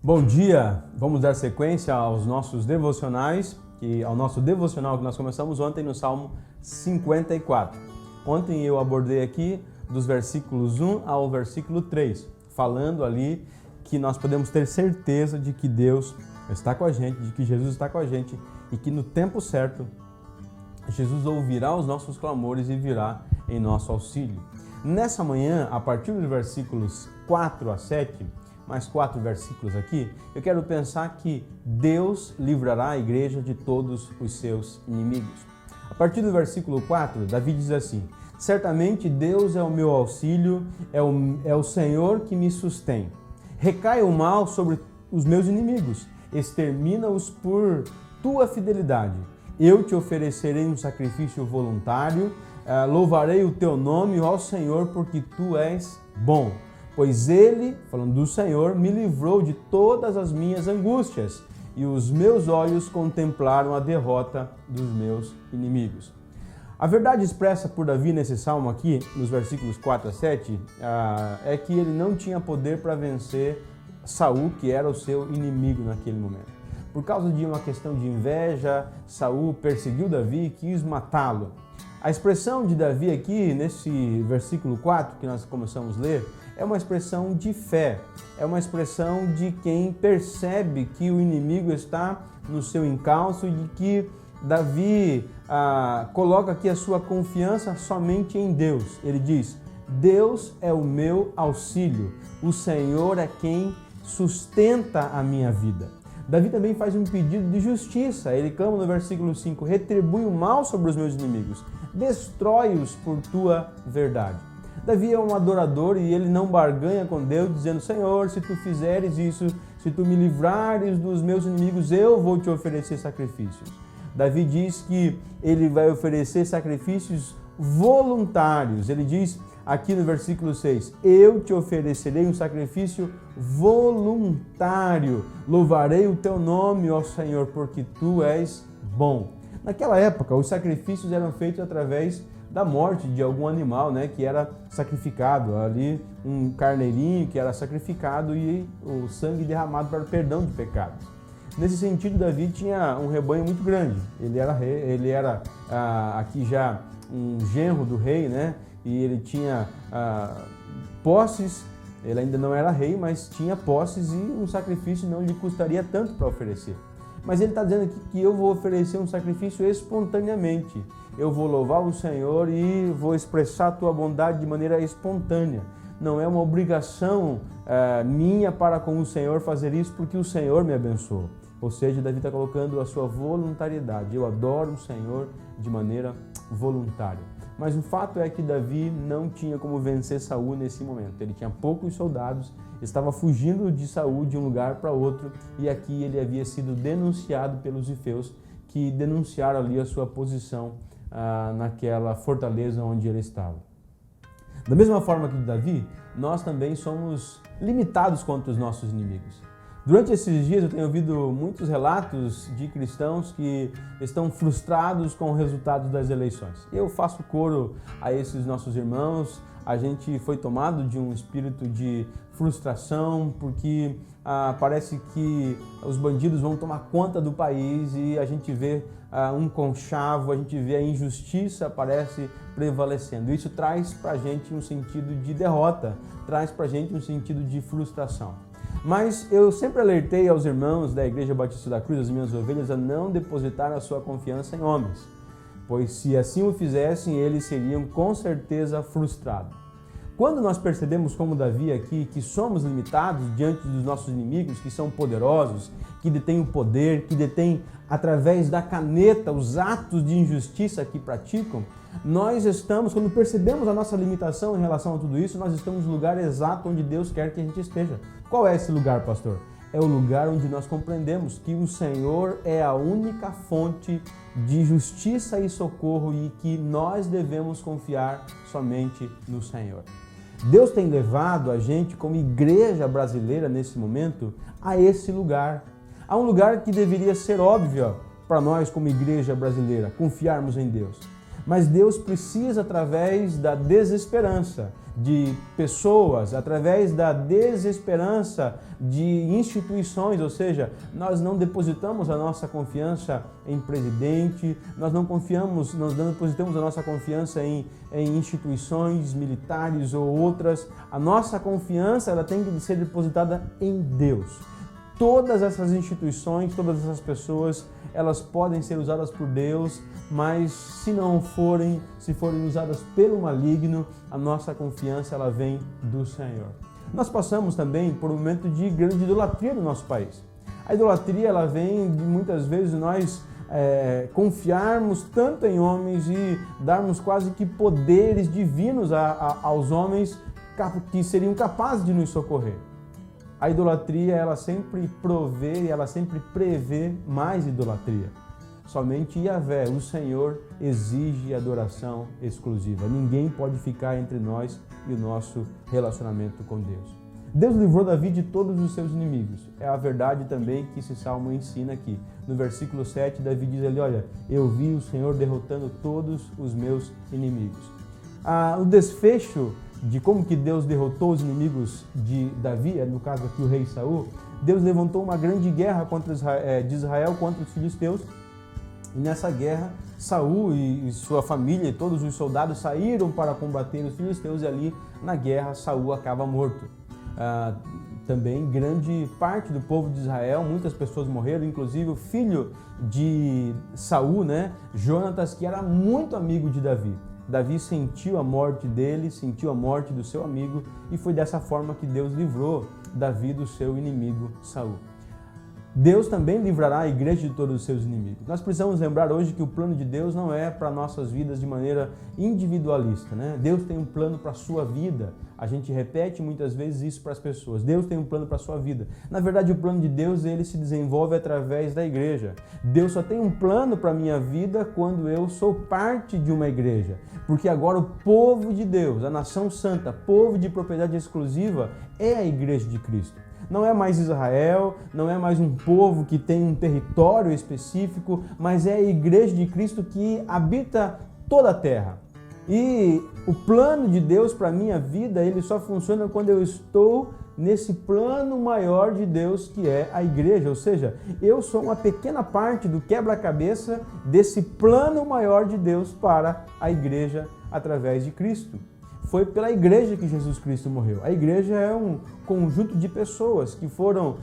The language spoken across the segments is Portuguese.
Bom dia! Vamos dar sequência aos nossos devocionais, ao nosso devocional que nós começamos ontem no Salmo 54. Ontem eu abordei aqui dos versículos 1 ao versículo 3, falando ali que nós podemos ter certeza de que Deus está com a gente, de que Jesus está com a gente e que no tempo certo Jesus ouvirá os nossos clamores e virá em nosso auxílio. Nessa manhã, a partir dos versículos 4 a 7, mais 4 versículos aqui, eu quero pensar que Deus livrará a igreja de todos os seus inimigos. A partir do versículo 4, Davi diz assim: certamente Deus é o meu auxílio, é o Senhor que me sustém. Recai o mal sobre os meus inimigos, extermina-os por tua fidelidade. Eu te oferecerei um sacrifício voluntário, louvarei o teu nome, ó Senhor, porque tu és bom. Pois ele, falando do Senhor, me livrou de todas as minhas angústias e os meus olhos contemplaram a derrota dos meus inimigos. A verdade expressa por Davi nesse salmo aqui, nos versículos 4 a 7, é que ele não tinha poder para vencer Saul, que era o seu inimigo naquele momento. Por causa de uma questão de inveja, Saul perseguiu Davi e quis matá-lo. A expressão de Davi aqui, nesse versículo 4 que nós começamos a ler, é uma expressão de fé, é uma expressão de quem percebe que o inimigo está no seu encalço e de que Davi coloca aqui a sua confiança somente em Deus. Ele diz: Deus é o meu auxílio, o Senhor é quem sustenta a minha vida. Davi também faz um pedido de justiça. Ele clama no versículo 5: retribui o mal sobre os meus inimigos, destrói-os por tua verdade. Davi é um adorador e ele não barganha com Deus, dizendo: Senhor, se tu fizeres isso, se tu me livrares dos meus inimigos, eu vou te oferecer sacrifícios. Davi diz que ele vai oferecer sacrifícios voluntários. Ele diz aqui no versículo 6, eu te oferecerei um sacrifício voluntário, louvarei o teu nome, ó Senhor, porque tu és bom. Naquela época, os sacrifícios eram feitos através da morte de algum animal, que era sacrificado, ali um carneirinho que era sacrificado e o sangue derramado para o perdão de pecados. Nesse sentido, Davi tinha um rebanho muito grande. Ele era rei, ele era aqui já um genro do rei, e ele tinha posses. Ele ainda não era rei, mas tinha posses e um sacrifício não lhe custaria tanto para oferecer. Mas ele está dizendo aqui que eu vou oferecer um sacrifício espontaneamente. Eu vou louvar o Senhor e vou expressar a tua bondade de maneira espontânea. Não é uma obrigação minha para com o Senhor fazer isso porque o Senhor me abençoou. Ou seja, Davi está colocando a sua voluntariedade. Eu adoro o Senhor de maneira voluntária. Mas o fato é que Davi não tinha como vencer Saul nesse momento. Ele tinha poucos soldados, estava fugindo de Saul de um lugar para outro e aqui ele havia sido denunciado pelos zifeus que denunciaram ali a sua posição naquela fortaleza onde ele estava. Da mesma forma que Davi, nós também somos limitados contra os nossos inimigos. Durante esses dias eu tenho ouvido muitos relatos de cristãos que estão frustrados com o resultado das eleições. Eu faço coro a esses nossos irmãos. A gente foi tomado de um espírito de frustração porque parece que os bandidos vão tomar conta do país e a gente vê um conchavo, a gente vê a injustiça parece prevalecendo. Isso traz para a gente um sentido de derrota, traz para a gente um sentido de frustração. Mas eu sempre alertei aos irmãos da Igreja Batista da Cruz, as minhas ovelhas, a não depositar a sua confiança em homens, pois se assim o fizessem, eles seriam com certeza frustrados. Quando nós percebemos, como Davi aqui, que somos limitados diante dos nossos inimigos, que são poderosos, que detêm o poder, que detêm através da caneta os atos de injustiça que praticam, nós estamos, quando percebemos a nossa limitação em relação a tudo isso, nós estamos no lugar exato onde Deus quer que a gente esteja. Qual é esse lugar, pastor? É o lugar onde nós compreendemos que o Senhor é a única fonte de justiça e socorro e que nós devemos confiar somente no Senhor. Deus tem levado a gente, como igreja brasileira nesse momento, a esse lugar. A um lugar que deveria ser óbvio para nós, como igreja brasileira, confiarmos em Deus. Mas Deus precisa, através da desesperança, de pessoas, através da desesperança de instituições, ou seja, nós não depositamos a nossa confiança em presidente, nós não depositamos a nossa confiança em instituições militares ou outras. A nossa confiança ela tem que ser depositada em Deus. Todas essas instituições, todas essas pessoas, elas podem ser usadas por Deus, mas se forem usadas pelo maligno, a nossa confiança ela vem do Senhor. Nós passamos também por um momento de grande idolatria no nosso país. A idolatria ela vem de muitas vezes nós confiarmos tanto em homens e darmos quase que poderes divinos aos homens que seriam capazes de nos socorrer. A idolatria, ela sempre provê e ela sempre prevê mais idolatria. Somente Yahvé, o Senhor, exige adoração exclusiva. Ninguém pode ficar entre nós e o nosso relacionamento com Deus. Deus livrou Davi de todos os seus inimigos. É a verdade também que esse salmo ensina aqui. No versículo 7, Davi diz ali, olha, eu vi o Senhor derrotando todos os meus inimigos. O desfecho de como que Deus derrotou os inimigos de Davi, no caso aqui o rei Saul, Deus levantou uma grande guerra de Israel contra os filisteus, e nessa guerra Saul e sua família e todos os soldados saíram para combater os filisteus e ali na guerra Saul acaba morto. Também grande parte do povo de Israel, muitas pessoas morreram, inclusive o filho de Saul, Jonatas, que era muito amigo de Davi. Davi sentiu a morte dele, sentiu a morte do seu amigo e foi dessa forma que Deus livrou Davi do seu inimigo Saul. Deus também livrará a igreja de todos os seus inimigos. Nós precisamos lembrar hoje que o plano de Deus não é para nossas vidas de maneira individualista, Deus tem um plano para a sua vida. A gente repete muitas vezes isso para as pessoas. Deus tem um plano para a sua vida. Na verdade, o plano de Deus, ele se desenvolve através da igreja. Deus só tem um plano para a minha vida quando eu sou parte de uma igreja. Porque agora o povo de Deus, a nação santa, povo de propriedade exclusiva, é a igreja de Cristo. Não é mais Israel, não é mais um povo que tem um território específico, mas é a igreja de Cristo que habita toda a terra. E o plano de Deus para a minha vida, ele só funciona quando eu estou nesse plano maior de Deus que é a igreja. Ou seja, eu sou uma pequena parte do quebra-cabeça desse plano maior de Deus para a igreja através de Cristo. Foi pela igreja que Jesus Cristo morreu. A igreja é um conjunto de pessoas que foram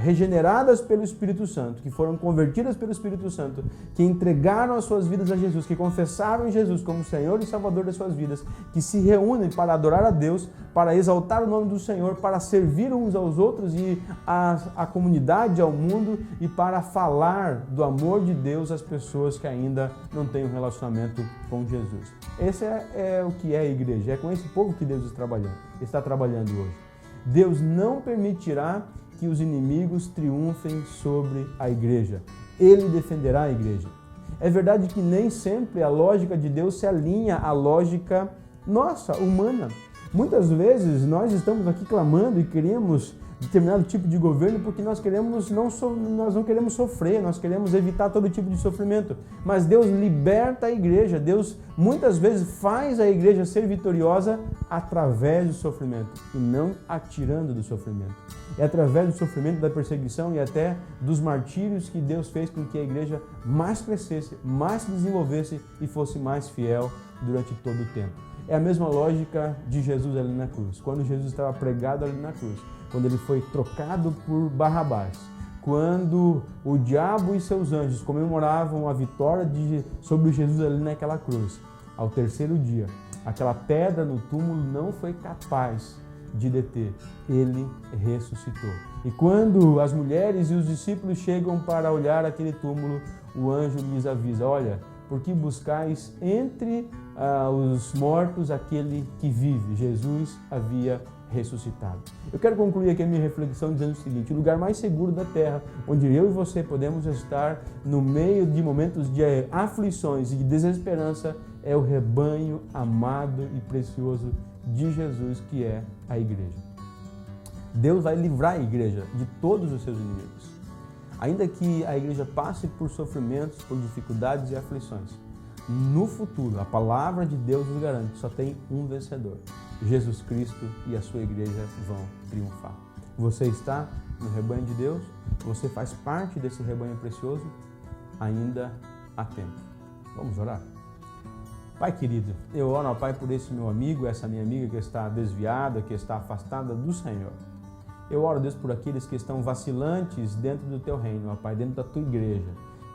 regeneradas pelo Espírito Santo, que foram convertidas pelo Espírito Santo, que entregaram as suas vidas a Jesus, que confessaram Jesus como Senhor e Salvador das suas vidas, que se reúnem para adorar a Deus, para exaltar o nome do Senhor, para servir uns aos outros e à comunidade, ao mundo e para falar do amor de Deus às pessoas que ainda não têm um relacionamento com Jesus. Esse é o que é a igreja, é com esse povo que Deus está trabalhando hoje. Deus não permitirá que os inimigos triunfem sobre a igreja. Ele defenderá a igreja. É verdade que nem sempre a lógica de Deus se alinha à lógica nossa, humana. Muitas vezes nós estamos aqui clamando e queremos determinado tipo de governo porque nós não queremos sofrer, nós queremos evitar todo tipo de sofrimento. Mas Deus liberta a igreja, Deus muitas vezes faz a igreja ser vitoriosa através do sofrimento e não atirando do sofrimento. É através do sofrimento, da perseguição e até dos martírios que Deus fez com que a igreja mais crescesse, mais se desenvolvesse e fosse mais fiel durante todo o tempo. É a mesma lógica de Jesus ali na cruz. Quando Jesus estava pregado ali na cruz, quando ele foi trocado por Barrabás, quando o diabo e seus anjos comemoravam a vitória sobre Jesus ali naquela cruz, ao terceiro dia, aquela pedra no túmulo não foi capaz de deter, ele ressuscitou. E quando as mulheres e os discípulos chegam para olhar aquele túmulo, o anjo lhes avisa, olha, por que buscais entre os mortos aquele que vive? Jesus havia ressuscitado. Eu quero concluir aqui a minha reflexão dizendo o seguinte, o lugar mais seguro da terra, onde eu e você podemos estar no meio de momentos de aflições e de desesperança, é o rebanho amado e precioso de Jesus, que é a igreja. Deus vai livrar a igreja de todos os seus inimigos. Ainda que a igreja passe por sofrimentos, por dificuldades e aflições, no futuro, a palavra de Deus nos garante, só tem um vencedor. Jesus Cristo e a sua igreja vão triunfar. Você está no rebanho de Deus? Você faz parte desse rebanho precioso? Ainda há tempo. Vamos orar? Pai querido, eu oro, ó Pai, por esse meu amigo, essa minha amiga que está desviada, que está afastada do Senhor. Eu oro, Deus, por aqueles que estão vacilantes dentro do Teu reino, ó Pai, dentro da Tua igreja,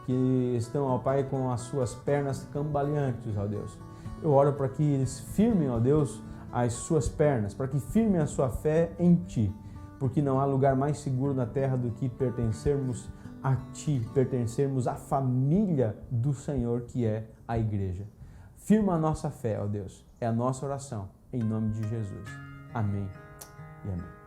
que estão, ó Pai, com as suas pernas cambaleantes, ó Deus. Eu oro para que eles firmem, ó Deus, as suas pernas, para que firmem a sua fé em Ti, porque não há lugar mais seguro na terra do que pertencermos a Ti, pertencermos à família do Senhor, que é a igreja. Firma a nossa fé, ó Deus, é a nossa oração, em nome de Jesus. Amém e amém.